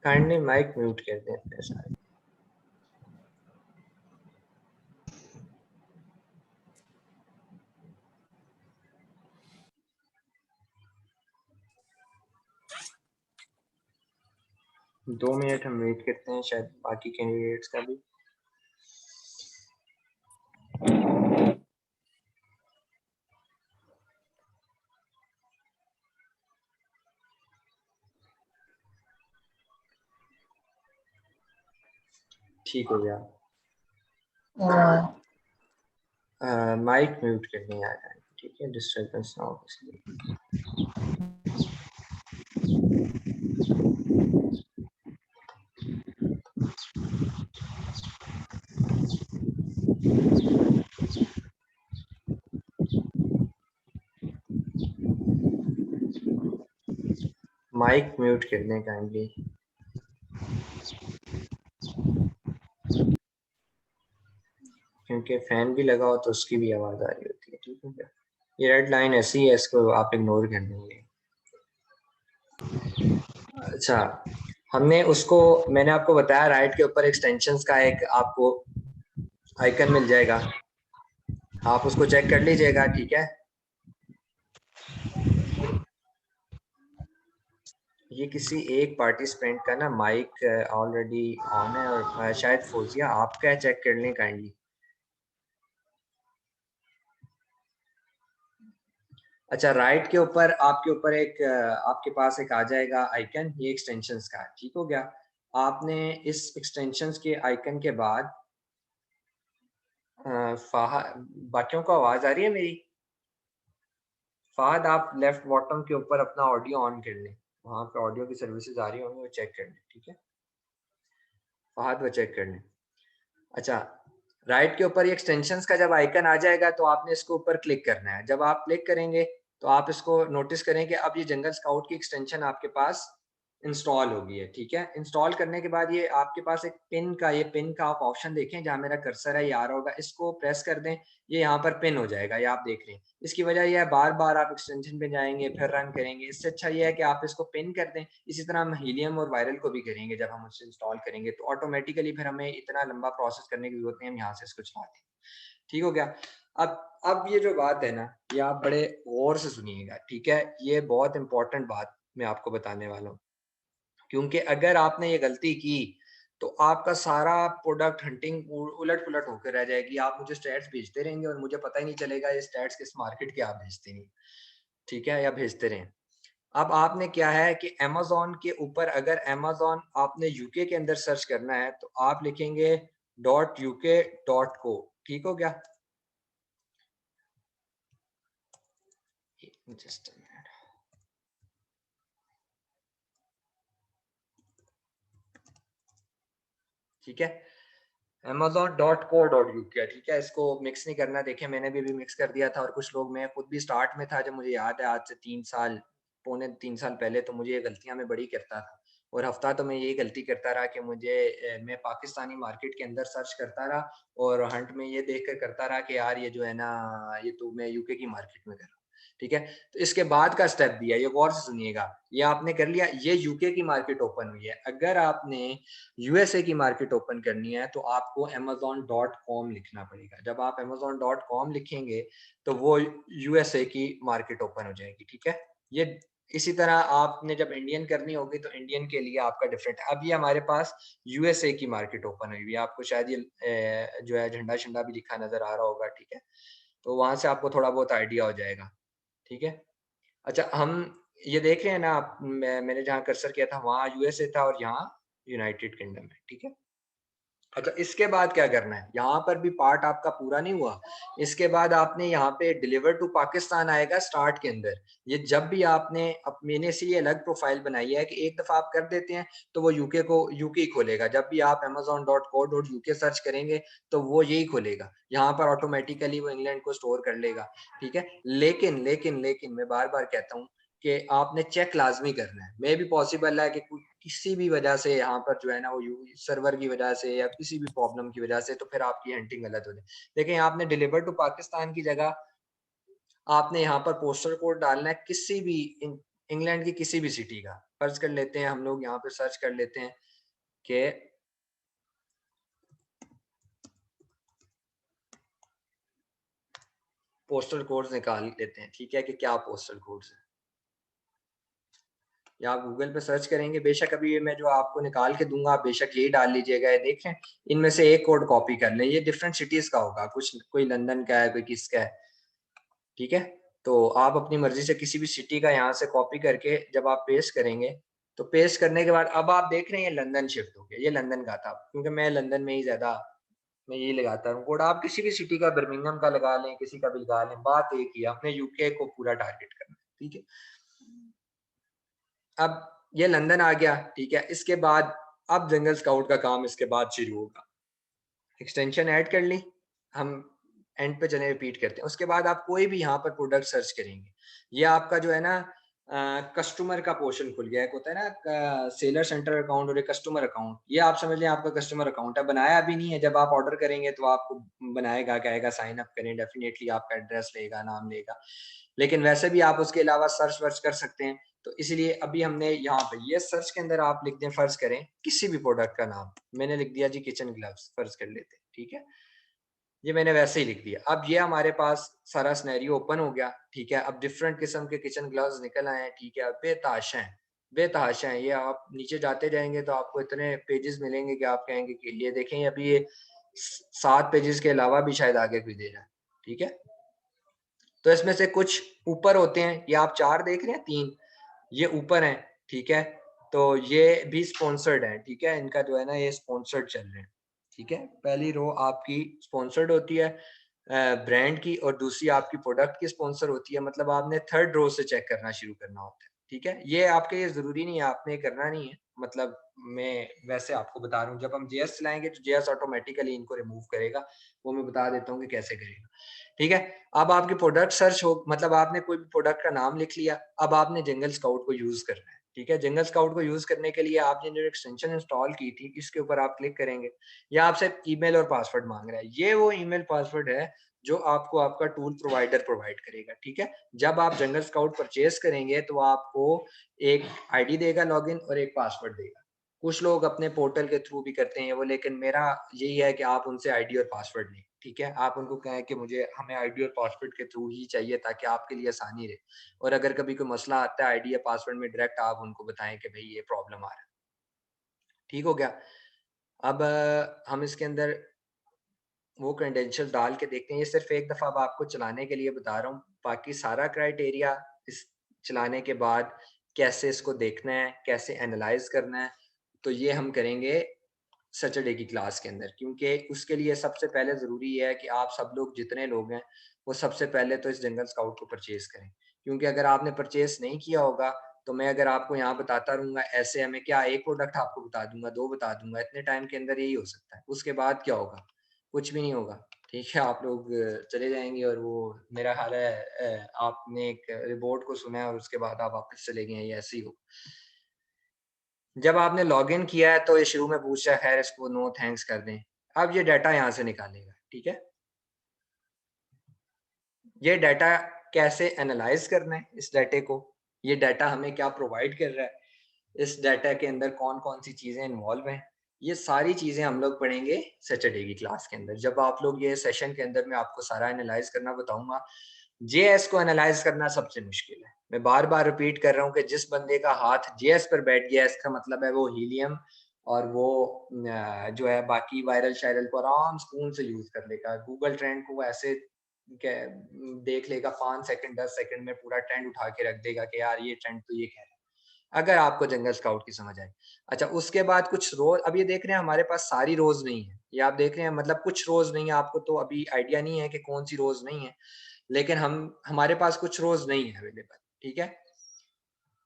Kindly mic mute कर दें अपने सारे। दो मिनट हम वेट करते हैं, शायद बाकी कैंडिडेट्स का भी। ठीक हो गया। माइक म्यूट करने आ रहा है, ठीक है, डिस्टर्बेंस ना हो इसलिए। माइक म्यूट कर दें काइंडली। क्योंकि फैन भी लगा हो तो उसकी भी आवाज आ रही होती है, ठीक है क्या। ये रेड लाइन ऐसी है, इसको आप इग्नोर कर देंगे। अच्छा, हमने उसको, मैंने आपको बताया राइट के ऊपर एक्सटेंशंस का एक आपको आइकन मिल जाएगा, आप उसको चेक कर लीजिएगा, ठीक है। ये किसी एक पार्टिसिपेंट का ना माइक ऑलरेडी ऑन है, और शायद फौजिया आपका चेक कर लें काइंडली। अच्छा, राइट के ऊपर आपके ऊपर एक आपके पास एक आ जाएगा आइकन, ये एक्सटेंशंस का, ठीक हो गया। आपने इस एक्सटेंशंस के आइकन के बाद बाकियों को आवाज आ रही है मेरी? फाहद, आप लेफ्ट बॉटम के ऊपर अपना ऑडियो ऑन कर लें, वहाँ पे ऑडियो की सर्विसेज आ रही होंगी, वो चेक कर लें, ठीक है फाहद, वो चेक कर लें। अच्छा, राइट के ऊपर ये एक्सटेंशंस का जब आइकन आ जाएगा तो आपने इसको ऊपर क्लिक करना है। जब आप क्लिक करेंगे तो आप इसको नोटिस करें कि अब ये जंगल स्काउट की एक्सटेंशन आपके पास इंस्टॉल हो गई है, ठीक है। इंस्टॉल करने के बाद ये आपके पास एक पिन का आप ऑप्शन देखें, जहाँ मेरा कर्सर है ये आ रहा होगा, इसको प्रेस कर दें, ये यहाँ पर पिन हो जाएगा, ये आप देख रहे हैं। इसकी वजह यह है बार बार आप एक्सटेंशन पे जाएंगे फिर रन करेंगे, इससे अच्छा ये है कि आप इसको पिन कर दें। इसी तरह हम हीलियम और वायरल को भी करेंगे, जब हम उसे इंस्टॉल करेंगे तो ऑटोमेटिकली फिर हमें इतना लंबा प्रोसेस करने की जरूरत नहीं, हम यहाँ से इसको चला दें, ठीक हो गया। अब ये जो बात है ना, ये आप बड़े गौर से सुनिएगा, ठीक है। ये बहुत इंपॉर्टेंट बात मैं आपको बताने वाला हूँ, क्योंकि अगर आपने ये गलती की तो आपका सारा प्रोडक्ट हंटिंग उलट पुलट होकर रह जाएगी। आप मुझे स्टैट्स भेजते रहेंगे और मुझे पता ही नहीं चलेगा ये स्टैट्स किस मार्केट के आप भेजते नहीं, ठीक है, या भेजते रहें। अब आपने क्या है कि अमेज़न के ऊपर, अगर अमेज़न आपने यूके के अंदर सर्च करना है तो आप लिखेंगे .uk.co, ठीक हो गया। जस्ट ठीक है, amazon.co.uk, ठीक है। इसको मिक्स नहीं करना, देखें मैंने भी मिक्स कर दिया था, और कुछ लोग, मैं खुद भी स्टार्ट में था जब, मुझे याद है आज से 3 साल, पौने 3 साल पहले, तो मुझे ये गलतियां मैं बड़ी करता था, और हफ्ता तो मैं यही गलती करता रहा कि मैं पाकिस्तानी मार्केट के अंदर सर्च करता रहा और हंट में ये देख कर करता रहा कि यार ये जो है ना, ये तो मैं यूके की मार्केट में कर रहा हूँ, ठीक है। तो इसके बाद का स्टेप भी है, ये गौर से सुनिएगा। ये आपने कर लिया, ये यूके की मार्केट ओपन हुई है। अगर आपने यूएसए की मार्केट ओपन करनी है तो आपको amazon.com लिखना पड़ेगा। जब आप amazon.com लिखेंगे तो वो यूएसए की मार्केट ओपन हो जाएगी, ठीक है। ये इसी तरह आपने जब इंडियन करनी होगी तो इंडियन के लिए आपका डिफरेंट। अब ये हमारे पास यूएसए की मार्केट ओपन हुई है, आपको शायद ये जो है झंडा शंडा भी लिखा नजर आ रहा होगा, ठीक है। तो वहां से आपको थोड़ा बहुत आइडिया हो जाएगा, ठीक है। अच्छा, हम ये देख रहे हैं ना आप, मैंने जहाँ कर्सर किया था वहाँ यूएसए था और यहाँ यूनाइटेड किंगडम है, ठीक है। अच्छा, इसके बाद क्या करना है, यहाँ पर भी पार्ट आपका पूरा नहीं हुआ। इसके बाद आपने यहाँ पे डिलीवर टू पाकिस्तान आएगा स्टार्ट के अंदर। ये जब भी आपने, अब मैंने से ये अलग प्रोफाइल बनाई है कि एक दफा आप कर देते हैं तो वो यूके ही खोलेगा। जब भी आप amazon.co.uk सर्च करेंगे तो वो यही खोलेगा, यहाँ पर ऑटोमेटिकली वो इंग्लैंड को स्टोर कर लेगा, ठीक है। लेकिन लेकिन लेकिन मैं बार बार कहता हूँ कि आपने चेक लाजमी करना है। मे भी पॉसिबल है कि किसी भी वजह से यहाँ पर जो है ना, वो सर्वर की वजह से या किसी भी प्रॉब्लम की वजह से, तो फिर आपकी हंटिंग गलत हो जाए। देखिए, आपने डिलीवर टू पाकिस्तान की जगह आपने यहाँ पर पोस्टल कोड डालना है, किसी भी इंग्लैंड की किसी भी सिटी का फर्ज कर लेते हैं, हम लोग यहाँ पे सर्च कर लेते हैं कि पोस्टल कोड्स निकाल लेते हैं, ठीक है, कि क्या पोस्टल कोड्स है, या आप गूगल पे सर्च करेंगे। बेशक अभी ये मैं जो आपको निकाल के दूंगा, आप बेशक यही डाल लीजिएगा, ये देखें इनमें से एक कोड कॉपी कर लें, ये डिफरेंट सिटीज का होगा, कुछ कोई लंदन का है, कोई किसका है, ठीक है। तो आप अपनी मर्जी से किसी भी सिटी का यहाँ से कॉपी करके जब आप पेस्ट करेंगे, तो पेस्ट करने के बाद अब आप देख रहे हैं ये लंदन शिफ्ट हो गया, ये लंदन का था, क्योंकि मैं लंदन में ही ज्यादा मैं यही लगाता हूँ कोड। आप किसी भी सिटी का, बर्मिंघम का लगा लें, किसी का भी लगा लें, बात एक ही है, अपने यूके को पूरा टारगेट करना है, ठीक है। अब ये लंदन आ गया, ठीक है। इसके बाद अब जंगल स्काउट का काम इसके बाद शुरू होगा। एक्सटेंशन ऐड कर ली, हम एंड पे चले रिपीट करते हैं। उसके बाद आप कोई भी यहाँ पर प्रोडक्ट सर्च करेंगे, ये आपका जो है ना कस्टमर का पोर्शन खुल गया है, होता है ना सेलर सेंटर अकाउंट और एक कस्टमर अकाउंट, ये आप समझ लें आपका कस्टमर अकाउंट है, बनाया भी नहीं है। जब आप ऑर्डर करेंगे तो आपको बनाएगा, कहेगा साइन अप करें, डेफिनेटली आपका एड्रेस लेगा, नाम लेगा, लेकिन वैसे भी आप उसके अलावा सर्च वर्च कर सकते हैं। तो इसलिए अभी हमने यहाँ पे ये सर्च के अंदर आप लिख दें, फर्ज करें किसी भी प्रोडक्ट का नाम, मैंने लिख दिया जी किचन ग्लव्स, फर्ज कर लेते हैं, ठीक है। ये मैंने वैसे ही लिख दिया। अब ये हमारे पास सारा सिनेरियो ओपन हो गया, ठीक है। अब डिफरेंट किस्म के किचन ग्लव्स निकल आए हैं, ठीक है। अब बेतहाशा हैं, बेतहाशा हैं, ये आप नीचे जाते जाएंगे तो आपको इतने पेजेस मिलेंगे कि आप कहेंगे कि ये देखें, अभी ये 7 पेजेस के अलावा भी शायद आगे कोई दे रहा है, ठीक है। तो इसमें से कुछ ऊपर होते हैं, ये आप 4 देख रहे हैं, 3 ये ऊपर हैं, ठीक है। तो ये भी स्पॉन्सर्ड है, ठीक है, इनका जो है ना ये स्पॉन्सर्ड चल रहे हैं, ठीक है। पहली रो आपकी स्पॉन्सर्ड होती है ब्रांड की, और दूसरी आपकी प्रोडक्ट की स्पॉन्सर होती है, मतलब आपने थर्ड रो से चेक करना शुरू करना होता है, ठीक है। ये आपके लिए जरूरी नहीं है, आपने करना नहीं है, मतलब मैं वैसे आपको बता रहा हूँ, जब हम जेएस चलाएंगे तो जेएस ऑटोमेटिकली इनको रिमूव करेगा, वो मैं बता देता हूँ कि कैसे करेगा, ठीक है। अब आपकी प्रोडक्ट सर्च हो, मतलब आपने कोई भी प्रोडक्ट का नाम लिख लिया, अब आपने जंगल स्काउट को यूज करना है, ठीक है। जंगल स्काउट को यूज करने के लिए आपने जो एक्सटेंशन इंस्टॉल की थी, इसके ऊपर आप क्लिक करेंगे, या आपसे ईमेल और पासवर्ड मांग रहा है, ये वो ईमेल पासवर्ड है जो आपको आपका टूल प्रोवाइडर प्रोवाइड करेगा, ठीक है। जब आप जंगल स्काउट परचेज करेंगे तो आपको एक आईडी देगा लॉगिन और एक पासवर्ड देगा। कुछ लोग अपने पोर्टल के थ्रू भी करते हैं वो, लेकिन मेरा यही है कि आप उनसे आईडी और पासवर्ड लें, ठीक है। आप उनको कहें कि मुझे हमें आईडी और पासवर्ड के थ्रू ही चाहिए, ताकि आपके लिए आसानी रहे, और अगर कभी कोई मसला आता है आईडी या पासवर्ड में, डायरेक्ट आप उनको बताएं कि भाई ये प्रॉब्लम आ रहा है, ठीक हो गया। अब हम इसके अंदर वो क्रेडेंशियल डाल के देखते हैं, ये सिर्फ एक दफ़ा अब आपको चलाने के लिए बता रहा हूँ, बाकी सारा क्राइटेरिया इस चलाने के बाद कैसे इसको देखना है, कैसे एनालाइज करना है, तो ये हम करेंगे सैटरडे की क्लास के अंदर, क्योंकि उसके लिए सबसे पहले ज़रूरी है कि आप सब लोग जितने लोग हैं वो सबसे पहले तो इस जंगल स्काउट को परचेज करें, क्योंकि अगर आपने परचेज नहीं किया होगा तो मैं अगर आपको यहाँ बताता रहूँगा ऐसे, हमें क्या एक प्रोडक्ट आपको बता दूंगा, 2 बता दूंगा, इतने टाइम के अंदर यही हो सकता है, उसके बाद क्या होगा, कुछ भी नहीं होगा, ठीक है। आप लोग चले जाएंगे, और वो मेरा ख्याल है आपने एक रिपोर्ट को सुना है और उसके बाद आप वापस चले गए, ये ऐसे ही हो। जब आपने लॉगिन किया है तो ये शुरू में पूछ रहा है, खैर इसको नो थैंक्स कर दें। अब ये डाटा यहाँ से निकालेगा, ठीक है। ये डाटा कैसे एनालाइज करना है, इस डाटे को, ये डाटा हमें क्या प्रोवाइड कर रहा है, इस डाटा के अंदर कौन कौन सी चीजें इन्वॉल्व हैं, ये सारी चीजें हम लोग पढ़ेंगे सैटरडे की क्लास के अंदर। जब आप लोग ये सेशन के अंदर मैं आपको सारा एनालाइज करना बताऊंगा। जेएस को एनालाइज करना सबसे मुश्किल है, मैं बार बार रिपीट कर रहा हूँ कि जिस बंदे का हाथ जेएस पर बैठ गया, इसका मतलब है वो हीलियम और वो जो है बाकी वायरल शायरल को आराम सुकून से यूज कर लेगा, गूगल ट्रेंड को ऐसे देख लेगा, 5 सेकंड 10 सेकंड में पूरा ट्रेंड उठा के रख देगा कि यार ये ट्रेंड तो ये कह रहा है, अगर आपको जंगल स्काउट की समझ आए। अच्छा, उसके बाद कुछ रोज, अब ये देख रहे हैं हमारे पास सारी रोज नहीं है, ये आप देख रहे हैं, मतलब कुछ रोज नहीं है, आपको तो अभी आइडिया नहीं है कि कौन सी रोज नहीं है, लेकिन हम हमारे पास कुछ रोज नहीं है अवेलेबल, ठीक है।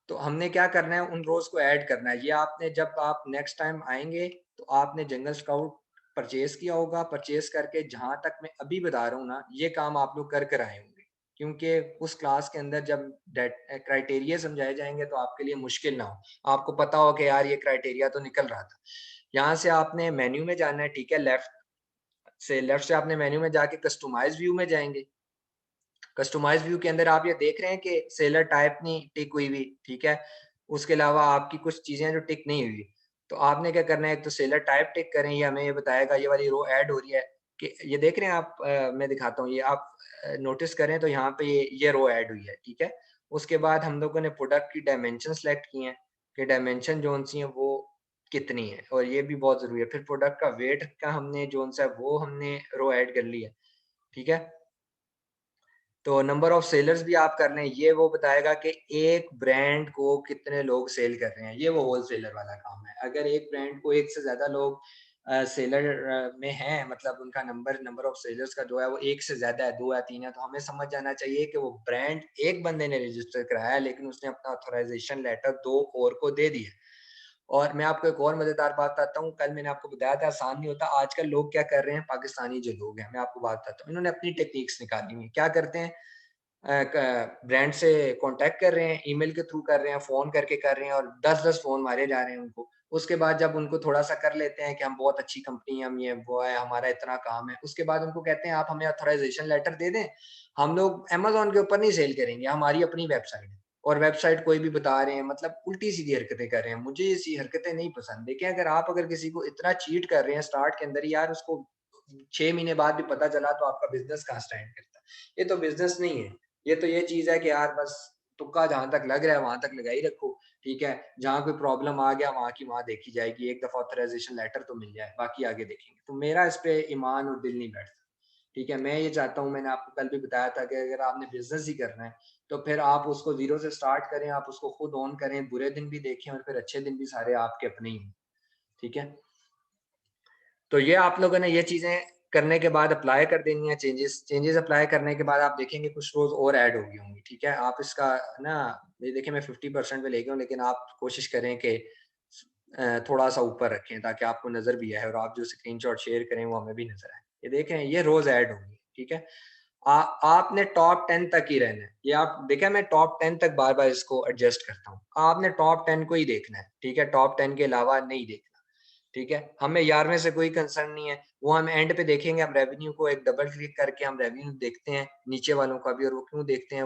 तो हमने क्या करना है, उन रोज को ऐड करना है। ये आपने जब आप नेक्स्ट टाइम आएंगे तो आपने जंगल स्काउट परचेज किया होगा, परचेज करके जहां तक मैं अभी बता रहा हूँ ना, ये काम आप लोग कर कर आए होंगे, क्योंकि उस क्लास के अंदर जब क्राइटेरिया समझाए जाएंगे तो आपके लिए मुश्किल ना हो, आपको पता हो कि यार ये क्राइटेरिया तो निकल रहा था। यहाँ से आपने मेन्यू में जाना है, ठीक है, लेफ्ट से आपने मेन्यू में जाके कस्टमाइज व्यू में जाएंगे। कस्टमाइज व्यू के अंदर आप ये देख रहे हैं कि सेलर टाइप नहीं टिक हुई हुई, ठीक है। उसके अलावा आपकी कुछ चीजें जो टिक नहीं हुई, तो आपने क्या करना है, एक तो सेलर टाइप टिक करें, ये हमें ये बताएगा ये वाली रो ऐड हो रही है कि ये देख रहे हैं आप, मैं दिखाता हूँ, ये आप नोटिस करें तो यहाँ पे ये रो ऐड हुई है, ठीक है। उसके बाद हम लोगों ने प्रोडक्ट की डायमेंशन सेलेक्ट किए हैं कि डायमेंशन जोन सी है वो कितनी है, और ये भी बहुत जरूरी है। फिर प्रोडक्ट का वेट का हमने जोन सा है वो हमने रो ऐड कर ली है, ठीक है। तो नंबर ऑफ सेलर्स भी आप कर लें, ये वो बताएगा कि एक ब्रांड को कितने लोग सेल कर रहे हैं, ये वो होलसेलर वाला काम है। अगर एक ब्रांड को एक से ज्यादा लोग सेलर में हैं, मतलब उनका नंबर ऑफ सेलर्स का जो है वो एक से ज्यादा है, 2 या 3 है, तो हमें समझ जाना चाहिए कि वो ब्रांड एक बंदे ने रजिस्टर कराया है, लेकिन उसने अपना ऑथराइजेशन लेटर 2 और को दे दिया। और मैं आपको एक और मजेदार बात बताता हूँ, कल मैंने आपको बताया था आसान नहीं होता। आजकल लोग क्या कर रहे हैं, पाकिस्तानी जो लोग हैं, मैं आपको बात बताता हूँ, इन्होंने अपनी टेक्निक्स निकाली हुई। क्या करते हैं, ब्रांड से कांटेक्ट कर रहे हैं, ईमेल के थ्रू कर रहे हैं, फोन करके कर रहे हैं, और 10-10 फोन मारे जा रहे हैं उनको। उसके बाद जब उनको थोड़ा सा कर लेते हैं कि हम बहुत अच्छी कंपनी है, हम ये वो है, हमारा इतना काम है, उसके बाद उनको कहते हैं आप हमें ऑथराइजेशन लेटर दे दें, हम लोग अमेज़न के ऊपर नहीं सेल करेंगे, हमारी अपनी वेबसाइट है। और वेबसाइट कोई भी बता रहे हैं, मतलब उल्टी-सीधी हरकतें कर रहे हैं। मुझे ऐसी हरकतें नहीं पसंद। देखिए, अगर किसी को इतना चीट कर रहे हैं स्टार्ट के अंदर, यार उसको 6 महीने बाद भी पता चला तो आपका बिज़नेस कहाँ स्टैंड करता है? ये तो बिज़नेस नहीं है। ये तो ये चीज़ है कि यार बस तुक्का जहाँ तक लग रहा है वहाँ तक लगा ही रखो, ठीक है? जहाँ कोई प्रॉब्लम आ गया वहाँ की वहाँ देखी जाएगी, एक दफ़ा ऑथराइज़ेशन लेटर तो मिल जाए, बाकी आगे देखेंगे। तो मेरा इस पे ईमान और दिल नहीं बैठता, ठीक है? मैं ये चाहता हूँ, मैंने आपको कल भी बताया था कि अगर आपने बिज़नेस ही करना है, तो फिर आप उसको ज़ीरो से स्टार्ट करें, आप उसको खुद ओन करें, बुरे दिन भी देखें और फिर अच्छे दिन भी सारे आपके अपने ही हों, ठीक है? तो ये आप लोगों ने ये चीज़ें करने के बाद अप्लाई कर देनी है, चेंजेस चेंजेस अप्लाई करने के बाद आप देखेंगे कुछ रोज़ और ऐड हो गई होंगी, ठीक है? आप इसका ना, ये देखिए मैं 50% पे ले गया हूँ, लेकिन आप कोशिश करें कि थोड़ा-सा ऊपर रखें ताकि आपको नज़र भी आए और आप जो स्क्रीनशॉट शेयर करें वो हमें भी नज़र आए। ये देखें, ये रोज़ ऐड होंगी, ठीक है? आ आपने टॉप 10 तक ही रहना है। ये आप देखिए, मैं टॉप 10 तक बार-बार इसको एडजस्ट करता हूँ। आपने टॉप 10 को ही देखना है, ठीक है? टॉप 10 के अलावा नहीं देखना। ठीक है? हमें 11वें से कोई कंसर्न नहीं है, वो हम एंड पे देखेंगे, हम रेवेन्यू को एक डबल क्लिक करके हम रेवेन्यू देखते हैं, नीचे वालों का भी, और वो क्यों देखते हैं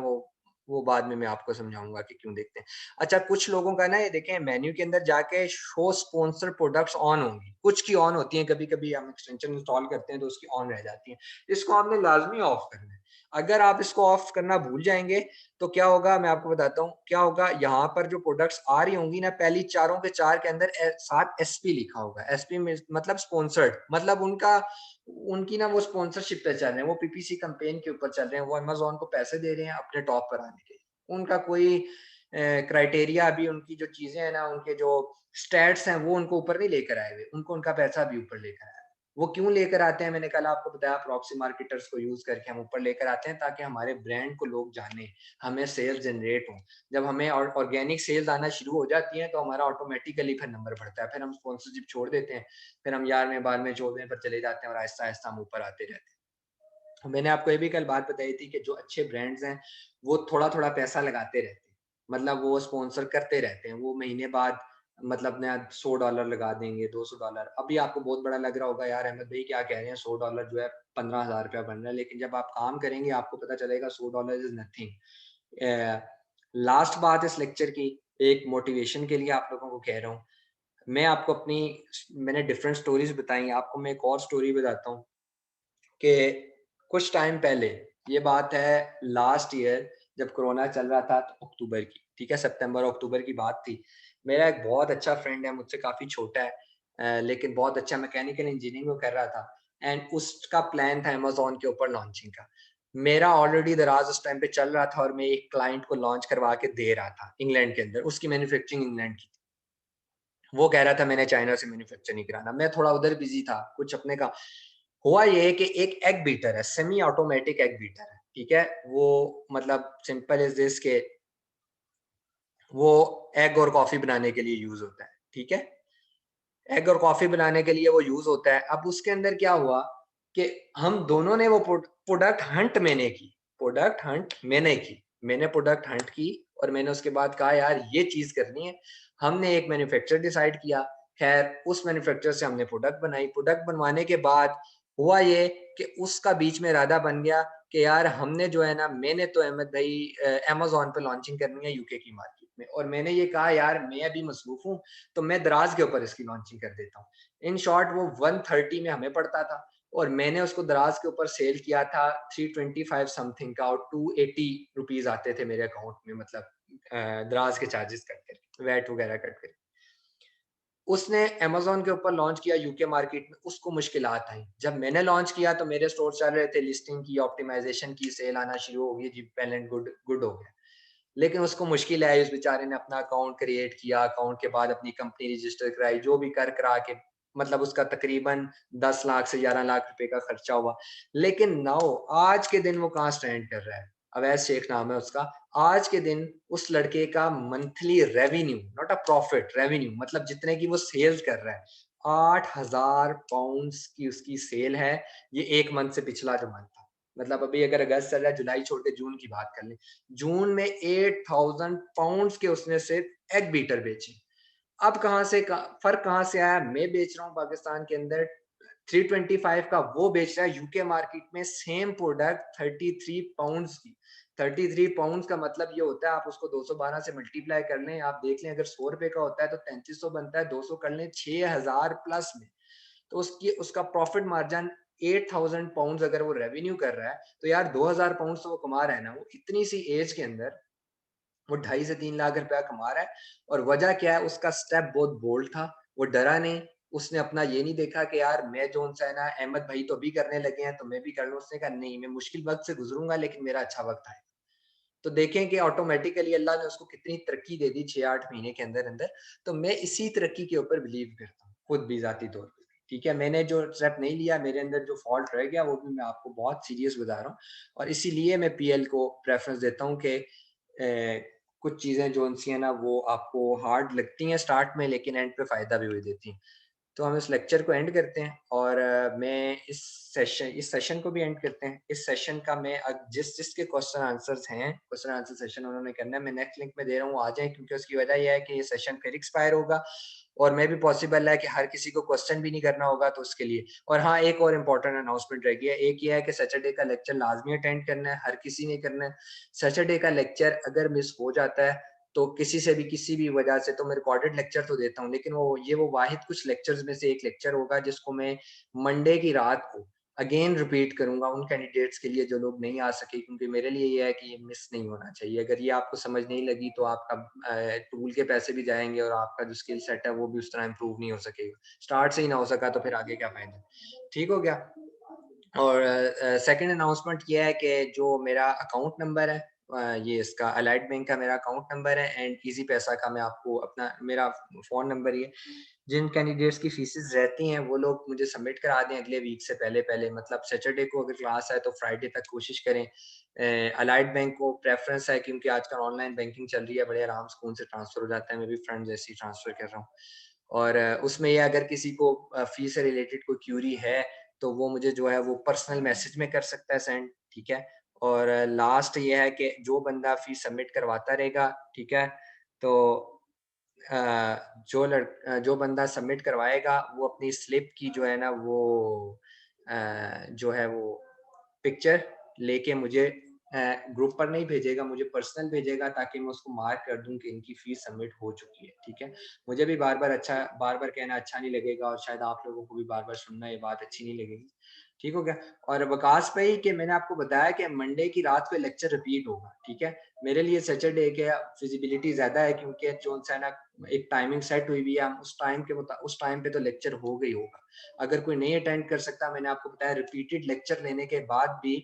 वो बाद में मैं आपको समझाऊँगा कि क्यों देखते हैं। अच्छा, कुछ लोगों का ना, ये देखें मेन्यू के अंदर जाके शो स्पॉन्सर्ड प्रोडक्ट्स ऑन होंगी, कुछ की ऑन होती हैं, कभी-कभी हम एक्सटेंशन इंस्टॉल करते हैं तो उसकी ऑन रह जाती हैं। इसको आपने लाज़मी ऑफ करना है। अगर आप इसको ऑफ करना भूल जाएँगे तो क्या होगा, मैं आपको बताता हूँ, क्या होगा, यहाँ पर जो प्रोडक्ट्स आ रही होंगी ना, पहली चारों के 4 के अंदर साथ एसपी लिखा होगा। एसपी में मतलब स्पॉन्सर्ड, मतलब उनकी ना वो स्पॉन्सरशिप पे चल रहे हैं, वो पीपीसी कैंपेन के ऊपर चल रहे हैं, वो अमेज़न को पैसे दे रहे हैं अपने टॉप पर आने के लिए। उनका कोई क्राइटेरिया, अभी उनकी जो चीज़ें हैं ना, उनके जो स्टैट्स हैं, वो उनको ऊपर नहीं लेकर आए हुए, उनको उनका पैसा भी ऊपर लेकर आया है। वो क्यों लेकर आते हैं, मैंने कल आपको बताया, प्रॉक्सी मार्केटर्स को यूज़ करके हम ऊपर लेकर आते हैं ताकि हमारे ब्रांड को लोग जानें, हमें सेल्स जनरेट हों। जब हमें ऑर्गेनिक सेल्स आना शुरू हो जाती हैं तो हमारा ऑटोमेटिकली फिर नंबर बढ़ता है, फिर हम स्पॉन्सरशिप छोड़ देते हैं, फिर हम 11वें 12वें 14वें पर चले जाते हैं और आहिस्ता आहिस्ता हम ऊपर आते रहते हैं। तो मैंने आपको ये भी कल बात बताई थी कि जो अच्छे ब्रांड्स हैं वो थोड़ा थोड़ा पैसा लगाते रहते हैं, मतलब वो स्पॉन्सर करते रहते हैं, वो महीने बाद मतलब नया $100 लगा देंगे, $200। अभी आपको बहुत बड़ा लग रहा होगा, यार अहमद भाई क्या कह रहे हैं, $100 जो है 15,000 रुपया बन रहा है, लेकिन जब आप काम करेंगे आपको पता चलेगा $100 इज नथिंग। लास्ट बात इस लेक्चर की, एक मोटिवेशन के लिए आप लोगों को कह रहा हूँ, मैं आपको अपनी, मैंने डिफरेंट स्टोरीज बताई, आपको मैं एक और स्टोरी बताता हूँ कि कुछ टाइम पहले, ये बात है लास्ट ईयर जब कोरोना चल रहा था, तो अक्टूबर की, ठीक है, सितंबर अक्टूबर की बात थी। मेरा एक बहुत अच्छा फ्रेंड है, मुझसे काफ़ी छोटा है, लेकिन बहुत अच्छा मैकेनिकल इंजीनियरिंग वो कर रहा था, एंड उसका प्लान था अमेज़न के ऊपर लॉन्चिंग का। मेरा ऑलरेडी दराज़ उस टाइम पे चल रहा था और मैं एक क्लाइंट को लॉन्च करवा के दे रहा था इंग्लैंड के अंदर, उसकी मैन्युफैक्चरिंग इंग्लैंड की थी। वो कह रहा था मैंने चाइना से मैन्युफैक्चर नहीं कराना, मैं थोड़ा उधर बिज़ी था, कुछ अपने का। हुआ ये है कि एक एग बीटर है, सेमी ऑटोमेटिक एग बीटर है, ठीक है? वो मतलब सिंपल इज़ दिस के वो एग और कॉफ़ी बनाने के लिए यूज़ होता है, ठीक है? एग और कॉफ़ी बनाने के लिए वो यूज़ होता है। अब उसके अंदर क्या हुआ कि हम दोनों ने वो प्रोडक्ट हंट मैंने की। मैंने प्रोडक्ट हंट की और मैंने उसके बाद कहा यार ये चीज़ करनी है। हमने एक मैन्युफैक्चरर डिसाइड किया। ख़ैर उस मैन्युफैक्चरर से हमने प्रोडक्ट बनाई। प्रोडक्ट बनवाने के बाद हुआ ये कि उसका बीच में इरादा बन गया कि यार हमने जो है ना, मैंने तो अहमद भाई अमेज़न पे लॉन्चिंग करनी है यूके की मार्केट में, और मैंने ये कहा यार मैं अभी मसरूफ़ हूँ, तो मैं दराज़ के ऊपर इसकी लॉन्चिंग कर देता हूँ। इन शॉर्ट वो 130 में हमें पड़ता था और मैंने उसको दराज़ के ऊपर सेल किया था 325 समथिंग का, और 280 रुपीज़ आते थे मेरे अकाउंट में, मतलब दराज़ के चार्जेस कट करके, वैट वगैरह कट करके। उसने अमेज़न के ऊपर लॉन्च किया यूके मार्केट में, उसको मुश्किलात आई। जब मैंने लॉन्च किया तो मेरे स्टोर चल रहे थे, लिस्टिंग की, ऑप्टिमाइज़ेशन की, सेल आना शुरू हो गई जी, वेल एंड गुड, गुड हो गया। लेकिन उसको मुश्किल आई, उस बेचारे ने अपना अकाउंट क्रिएट किया, अकाउंट के बाद अपनी कंपनी रजिस्टर कराई, जो भी कर करा के मतलब उसका तकरीबन 10 लाख से 11 लाख रुपए का खर्चा हुआ। लेकिन नाउ आज के दिन वो कहाँ स्टैंड कर रहा है? अवैस शेख नाम है उसका। आज के दिन उस लड़के का monthly revenue, not a profit, revenue मतलब जितने की वो सेल्स कर रहा है, 8,000 पाउंड्स की उसकी सेल है। ये 1 मंथ से पिछला जो मंथ था। मतलब अभी अगर अगस्त चल रहा है, जुलाई छोड़ के जून की बात कर लें। जून में 8,000 पाउंड्स के उसने सिर्फ एग बीटर बेचे। अब कहाँ से फ़र्क कहाँ से आया? मैं बेच रहा हूँ पाकिस्तान के अंदर 325 का, वो बेच रहा है यूके मार्केट में सेम प्रोडक्ट 33 पाउंड्स की। 33 पाउंड्स का मतलब ये होता है, आप उसको 212 से मल्टीप्लाई कर लें, आप देख लें अगर ₹100 का होता है तो 3300 बनता है, 200 कर लें 6000 प्लस में। तो उसकी उसका प्रॉफिट मार्जिन 8000 पाउंड्स अगर वो रेवेन्यू कर रहा है, तो यार 2000 पाउंड्स तो वो कमा रहा है ना, वो इतनी सी एज के अंदर वो 2.5 से 3 लाख रुपया कमा रहा है। और वजह क्या है? उसका स्टेप बहुत बोल्ड था, वो डरा नहीं। उसने अपना ये नहीं देखा कि यार मैं जो-सा है ना, अहमद भाई तो अभी करने लगे हैं तो मैं भी कर लूँ। उसने कहा नहीं, मैं मुश्किल वक़्त से गुज़रूँगा लेकिन मेरा अच्छा वक़्त आएगा। तो देखें कि ऑटोमैटिकली अल्लाह ने उसको कितनी तरक्की दे दी 6-8 महीने के अंदर-अंदर। तो मैं इसी तरक्की के ऊपर बिलीव करता हूँ, खुद भी ज़ाती तौर पे। ठीक है? मैंने जो स्टेप नहीं लिया, मेरे अंदर जो फ़ॉल्ट रह गया, वो भी मैं आपको बहुत सीरियस बता रहा हूँ, और इसीलिए मैं पीएल को प्रेफ़रेंस देता हूँ कि कुछ चीज़ें जो-सी हैं ना, वो आपको हार्ड लगती हैं स्टार्ट में, लेकिन एंड पे फ़ायदा भी वही देती हैं। तो हम इस लेक्चर को एंड करते हैं, और मैं इस सेशन को भी एंड करते हैं। इस सेशन का मैं जिसके क्वेश्चन आंसर्स हैं, क्वेश्चन आंसर सेशन उन्होंने करना है, मैं नेक्स्ट लिंक में दे रहा हूँ, आ जाएँ, क्योंकि उसकी वजह ये है कि ये सेशन फिर एक्सपायर होगा, और मैं भी पॉसिबल है कि हर किसी को क्वेश्चन भी नहीं करना होगा, तो उसके लिए। और हाँ, एक और इम्पोर्टेंट अनाउंसमेंट रह गई है। एक ये है कि सैटरडे का लेक्चर लाज़मी अटेंड करना है, हर किसी ने करना है। सैटरडे का लेक्चर अगर मिस हो जाता है, तो किसी से भी किसी भी वजह से, तो मैं रिकॉर्डेड लेक्चर तो देता हूँ, लेकिन वो वाहिद कुछ लेक्चर्स में से एक लेक्चर होगा जिसको मैं मंडे की रात को अगेन रिपीट करूँगा उन कैंडिडेट्स के लिए जो लोग नहीं आ सके, क्योंकि मेरे लिए ये है कि ये मिस नहीं होना चाहिए। अगर ये आपको समझ नहीं लगी तो आपका टूल के पैसे भी जाएँगे, और आपका जो स्किल सेट है वो भी उस तरह इम्प्रूव नहीं हो सकेगा। स्टार्ट से ही ना हो सका तो फिर आगे क्या फ़ायदा? ठीक हो गया? और सेकंड अनाउंसमेंट ये है कि जो मेरा अकाउंट नंबर है, ये इसका अलाइड बैंक का मेरा अकाउंट नंबर है, एंड ईज़ी पैसा का मैं आपको अपना मेरा फ़ोन नंबर ये, जिन कैंडिडेट्स की फीसेस रहती हैं वो लोग मुझे सबमिट करा दें अगले वीक से पहले-पहले, मतलब सैटरडे को अगर क्लास है तो फ्राइडे तक कोशिश करें। अलाइड बैंक को प्रेफ़रेंस है क्योंकि आजकल ऑनलाइन बैंकिंग चल रही है, बड़े आराम सुकून से ट्रांसफ़र हो जाता है। मैं भी फंड जैसे ही ट्रांसफ़र कर रहा हूँ। और उसमें ये अगर किसी को फ़ीस से रिलेटेड कोई क्वेरी है, तो वो मुझे जो है वो पर्सनल मैसेज में कर सकता है सेंड, ठीक है? और लास्ट ये है कि जो बंदा फ़ीस सबमिट करवाता रहेगा, ठीक है? तो जो बंदा सबमिट करवाएगा वो अपनी स्लिप की जो है ना वो जो है वो पिक्चर लेके मुझे ग्रुप पर नहीं भेजेगा, मुझे पर्सनल भेजेगा, ताकि मैं उसको मार्क कर दूँ कि इनकी फ़ीस सबमिट हो चुकी है, ठीक है? मुझे भी बार-बार कहना अच्छा नहीं लगेगा, और शायद आप लोगों को भी बार-बार सुनना ये बात अच्छी नहीं लगेगी। ठीक हो गया? और वकास भाई कि मैंने आपको बताया कि मंडे की रात को लेक्चर रिपीट होगा, ठीक है? मेरे लिए सैटरडे के फिज़िबिलिटी ज़्यादा है, क्योंकि जो-सा है ना एक टाइमिंग सेट हुई हुई है, हम उस टाइम पे तो लेक्चर होगा ही होगा। अगर कोई नहीं अटेंड कर सकता, मैंने आपको बताया रिपीटेड लेक्चर लेने के बाद भी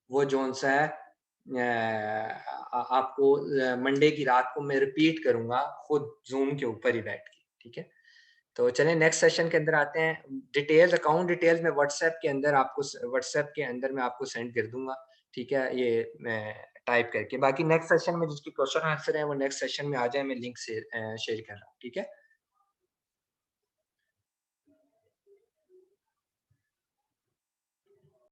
वो जोन-सा है आपको मंडे की रात को मैं रिपीट करूँगा खुद ज़ूम के ऊपर ही बैठ के, ठीक है? तो चलिए नेक्स्ट सेशन के अंदर आते हैं। डिटेल्स, अकाउंट डिटेल्स मैं व्हाट्सएप के अंदर मैं आपको सेंड कर दूँगा, ठीक है? ये मैं टाइप करके। बाकी नेक्स्ट सेशन में जिसके क्वेश्चन आंसर हैं वो नेक्स्ट सेशन में आ जाए, मैं लिंक से शेयर कर रहा हूँ, ठीक है?